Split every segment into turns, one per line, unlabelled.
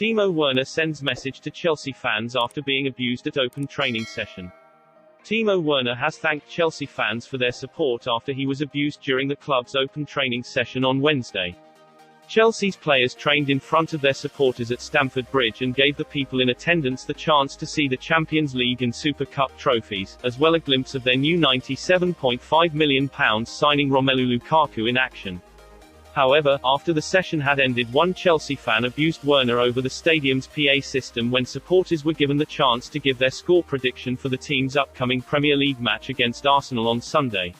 Timo Werner sends message to Chelsea fans after being abused at open training session. Timo Werner has thanked Chelsea fans for their support after he was abused during the club's open training session on Wednesday. Chelsea's players trained in front of their supporters at Stamford Bridge and gave the people in attendance the chance to see the Champions League and Super Cup trophies, as well as a glimpse of their new £97.5 million signing Romelu Lukaku in action. However, after the session had ended, one Chelsea fan abused Werner over the stadium's PA system when supporters were given the chance to give their score prediction for the team's upcoming Premier League match against Arsenal on Sunday.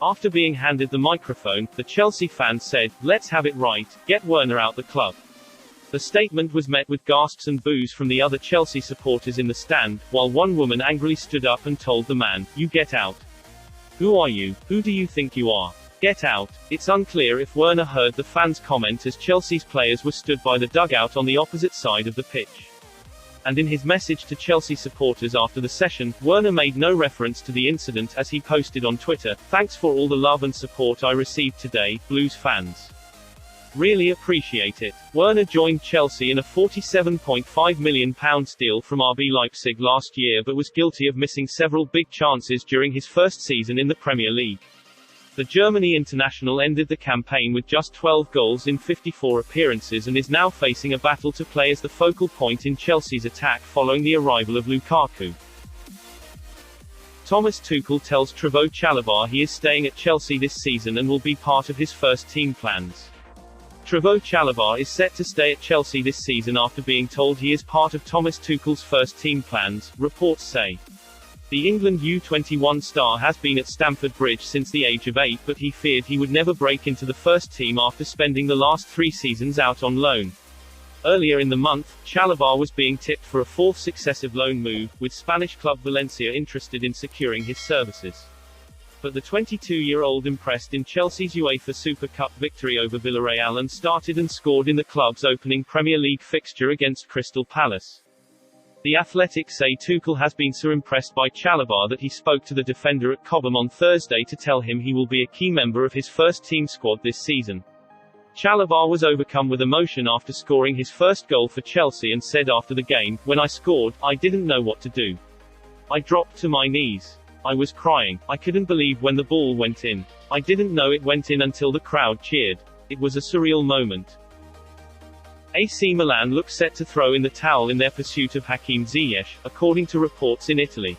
After being handed the microphone, the Chelsea fan said, "Let's have it right, get Werner out the club." The statement was met with gasps and boos from the other Chelsea supporters in the stand, while one woman angrily stood up and told the man, "You get out. Who are you? Who do you think you are? Get out." It's unclear if Werner heard the fans' comment, as Chelsea's players were stood by the dugout on the opposite side of the pitch. And in his message to Chelsea supporters after the session, Werner made no reference to the incident, as he posted on Twitter, "Thanks for all the love and support I received today, Blues fans. Really appreciate it." Werner joined Chelsea in a £47.5 million deal from RB Leipzig last year, but was guilty of missing several big chances during his first season in the Premier League. The Germany international ended the campaign with just 12 goals in 54 appearances and is now facing a battle to play as the focal point in Chelsea's attack following the arrival of Lukaku. Thomas Tuchel tells Trevo Chalobah he is staying at Chelsea this season and will be part of his first team plans. Trevo Chalobah is set to stay at Chelsea this season after being told he is part of Thomas Tuchel's first team plans, reports say. The England U21 star has been at Stamford Bridge since the age of 8, but he feared he would never break into the first team after spending the last 3 seasons out on loan. Earlier in the month, Chalobah was being tipped for a 4th successive loan move, with Spanish club Valencia interested in securing his services. But the 22-year-old impressed in Chelsea's UEFA Super Cup victory over Villarreal and started and scored in the club's opening Premier League fixture against Crystal Palace. The Athletic say Tuchel has been so impressed by Chalobah that he spoke to the defender at Cobham on Thursday to tell him he will be a key member of his first team squad this season. Chalobah was overcome with emotion after scoring his first goal for Chelsea and said after the game, "When I scored, I didn't know what to do. I dropped to my knees. I was crying. I couldn't believe when the ball went in. I didn't know it went in until the crowd cheered. It was a surreal moment." AC Milan look set to throw in the towel in their pursuit of Hakim Ziyech, according to reports in Italy.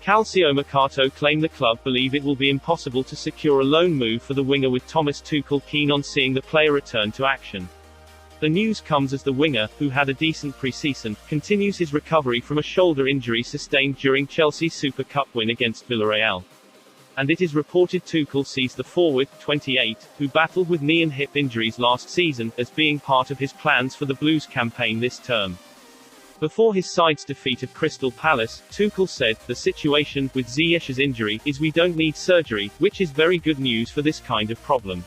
Calciomercato claim the club believe it will be impossible to secure a loan move for the winger, with Thomas Tuchel keen on seeing the player return to action. The news comes as the winger, who had a decent pre-season, continues his recovery from a shoulder injury sustained during Chelsea's Super Cup win against Villarreal. And it is reported Tuchel sees the forward, 28, who battled with knee and hip injuries last season, as being part of his plans for the Blues campaign this term. Before his side's defeat of Crystal Palace, Tuchel said, "The situation with Ziyech's injury is we don't need surgery, which is very good news for this kind of problem.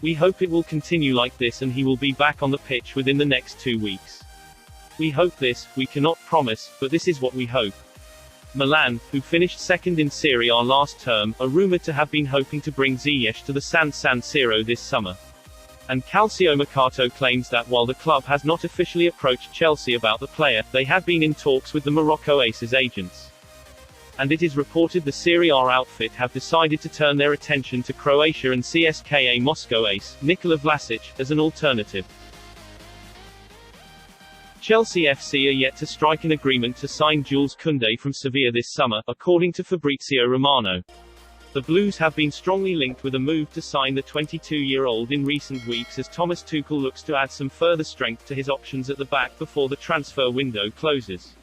We hope it will continue like this and he will be back on the pitch within the next 2 weeks. We hope this, we cannot promise, but this is what we hope." Milan, who finished second in Serie A last term, are rumored to have been hoping to bring Ziyech to the San Siro this summer. And Calciomercato claims that while the club has not officially approached Chelsea about the player, they have been in talks with the Morocco Aces agents. And it is reported the Serie A outfit have decided to turn their attention to Croatia and CSKA Moscow ace, Nikola Vlasic, as an alternative. Chelsea FC are yet to strike an agreement to sign Jules Kounde from Sevilla this summer, according to Fabrizio Romano. The Blues have been strongly linked with a move to sign the 22-year-old in recent weeks, as Thomas Tuchel looks to add some further strength to his options at the back before the transfer window closes.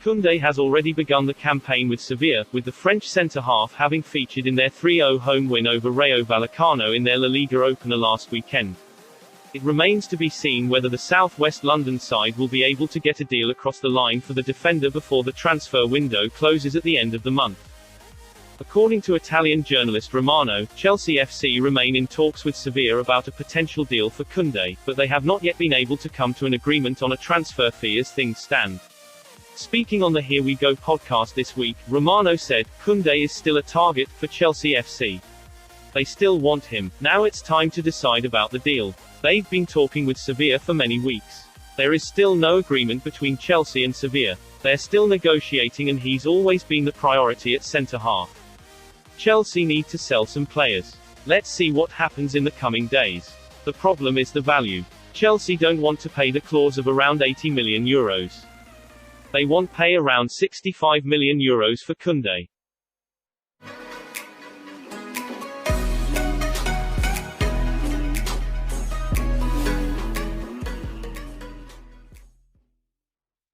Kunday has already begun the campaign with Sevilla, with the French centre-half having featured in their 3-0 home win over Rayo Vallecano in their La Liga opener last weekend. It remains to be seen whether the South West London side will be able to get a deal across the line for the defender before the transfer window closes at the end of the month. According to Italian journalist Romano, Chelsea FC remain in talks with Sevilla about a potential deal for Kunday, but they have not yet been able to come to an agreement on a transfer fee as things stand. Speaking on the Here We Go podcast this week, Romano said, "Kunday is still a target for Chelsea FC. They still want him. Now it's time to decide about the deal. They've been talking with Sevilla for many weeks. There is still no agreement between Chelsea and Sevilla. They're still negotiating and he's always been the priority at centre-half. Chelsea need to sell some players. Let's see what happens in the coming days. The problem is the value. Chelsea don't want to pay the clause of around €80 million. They want pay around €65 million for Kunday.